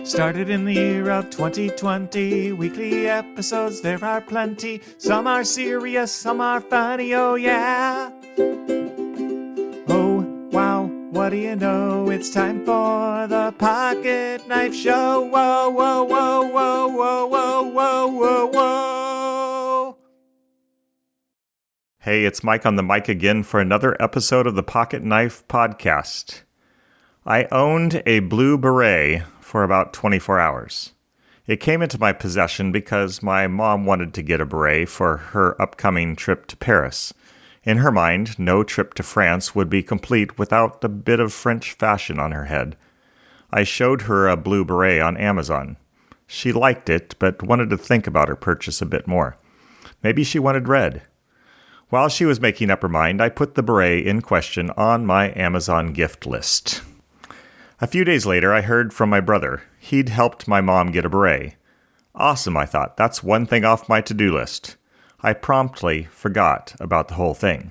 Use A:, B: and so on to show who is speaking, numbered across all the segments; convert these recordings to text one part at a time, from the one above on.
A: Started in the year of 2020. Weekly episodes, there are plenty. Some are serious, some are funny, oh yeah. Oh, wow, what do you know? It's time for the Pocket Knife Show. Whoa, whoa, whoa, whoa, whoa, whoa, whoa, whoa, whoa. Hey, it's Mike on the mic again for another episode of the Pocket Knife Podcast. I owned a blue beret for about 24 hours. It came into my possession because my mom wanted to get a beret for her upcoming trip to Paris. In her mind, no trip to France would be complete without a bit of French fashion on her head. I showed her a blue beret on Amazon. She liked it, but wanted to think about her purchase a bit more. Maybe she wanted red. While she was making up her mind, I put the beret in question on my Amazon gift list. A few days later, I heard from my brother. He'd helped my mom get a beret. Awesome, I thought. That's one thing off my to-do list. I promptly forgot about the whole thing.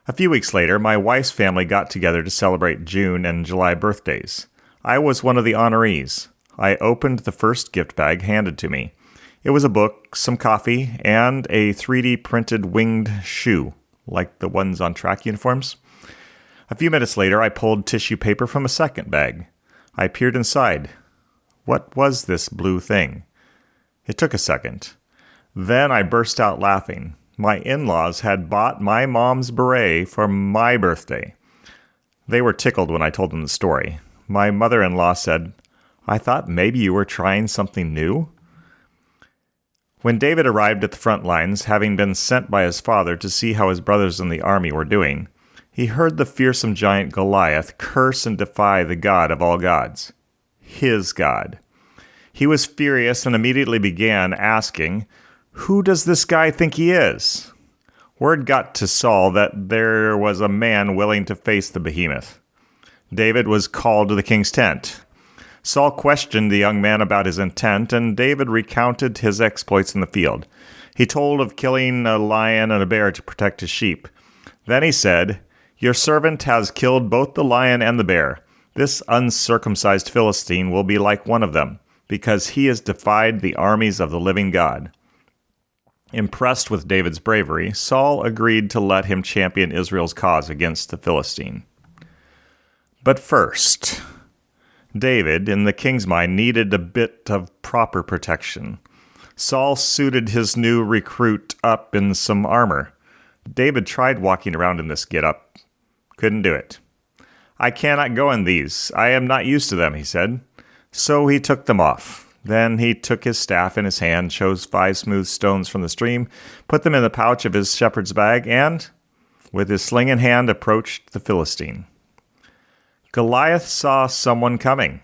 A: A few weeks later, my wife's family got together to celebrate June and July birthdays. I was one of the honorees. I opened the first gift bag handed to me. It was a book, some coffee, and a 3D printed winged shoe, like the ones on track uniforms. A few minutes later, I pulled tissue paper from a second bag. I peered inside. What was this blue thing? It took a second. Then I burst out laughing. My in-laws had bought my mom's beret for my birthday. They were tickled when I told them the story. My mother-in-law said, "I thought maybe you were trying something new?" When David arrived at the front lines, having been sent by his father to see how his brothers in the army were doing, he heard the fearsome giant Goliath curse and defy the God of all gods, his God. He was furious and immediately began asking, "Who does this guy think he is?" Word got to Saul that there was a man willing to face the behemoth. David was called to the king's tent. Saul questioned the young man about his intent, and David recounted his exploits in the field. He told of killing a lion and a bear to protect his sheep. Then he said, "Your servant has killed both the lion and the bear. This uncircumcised Philistine will be like one of them, because he has defied the armies of the living God." Impressed with David's bravery, Saul agreed to let him champion Israel's cause against the Philistine. But first, David, in the king's mind, needed a bit of proper protection. Saul suited his new recruit up in some armor. David tried walking around in this get-up. Couldn't do it. "I cannot go in these. I am not used to them," he said. So he took them off. Then he took his staff in his hand, chose 5 smooth stones from the stream, put them in the pouch of his shepherd's bag, and, with his sling in hand, approached the Philistine. Goliath saw someone coming.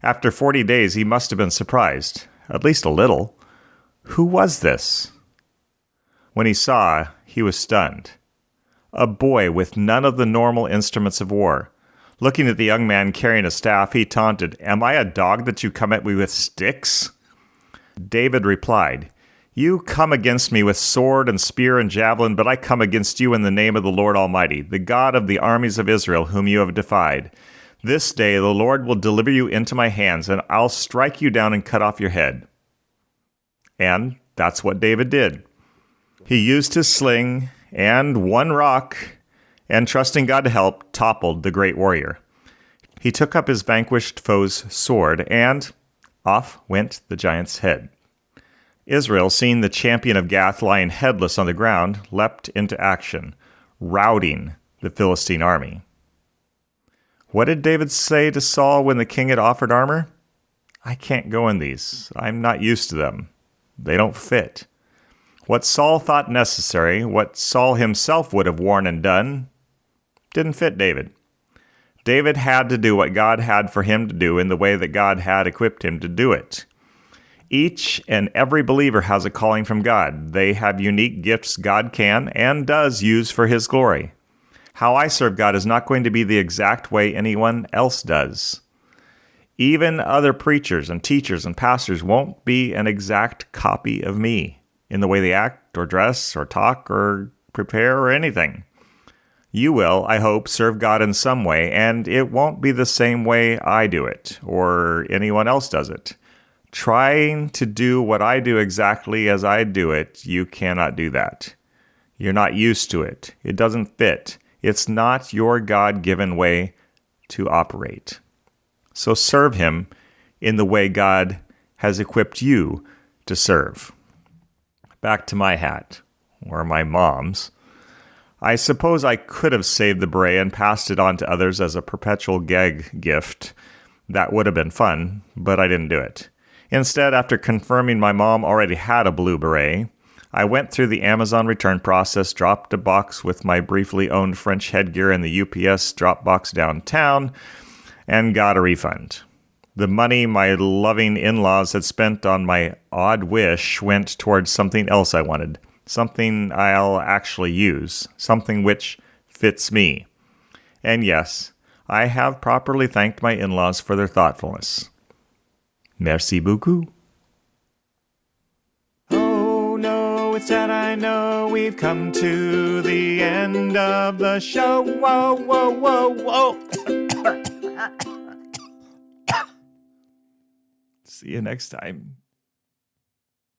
A: After 40 days, he must have been surprised, at least a little. Who was this? When he saw, he was stunned. A boy with none of the normal instruments of war. Looking at the young man carrying a staff, he taunted, "Am I a dog that you come at me with sticks?" David replied, "You come against me with sword and spear and javelin, but I come against you in the name of the Lord Almighty, the God of the armies of Israel, whom you have defied. This day the Lord will deliver you into my hands, and I'll strike you down and cut off your head." And that's what David did. He used his sling and one rock, and trusting God to help, toppled the great warrior. He took up his vanquished foe's sword, and off went the giant's head. Israel, seeing the champion of Gath lying headless on the ground, leapt into action, routing the Philistine army. What did David say to Saul when the king had offered armor? "I can't go in these. I'm not used to them. They don't fit." What Saul thought necessary, what Saul himself would have worn and done, didn't fit David. David had to do what God had for him to do in the way that God had equipped him to do it. Each and every believer has a calling from God. They have unique gifts God can and does use for his glory. How I serve God is not going to be the exact way anyone else does. Even other preachers and teachers and pastors won't be an exact copy of me in the way they act or dress or talk or prepare or anything. You will, I hope, serve God in some way, and it won't be the same way I do it or anyone else does it. Trying to do what I do exactly as I do it, you cannot do that. You're not used to it. It doesn't fit. It's not your God-given way to operate. So serve Him in the way God has equipped you to serve. Back to my hat, or my mom's. I suppose I could have saved the beret and passed it on to others as a perpetual gag gift. That would have been fun, but I didn't do it. Instead, after confirming my mom already had a blue beret, I went through the Amazon return process, dropped a box with my briefly owned French headgear in the UPS drop box downtown, and got a refund. The money my loving in-laws had spent on my odd wish went towards something else I wanted. Something I'll actually use, something which fits me. And yes, I have properly thanked my in-laws for their thoughtfulness. Merci beaucoup. Oh no, it's sad I know we've come to the end of the show. Whoa, whoa, whoa, whoa. See you next time.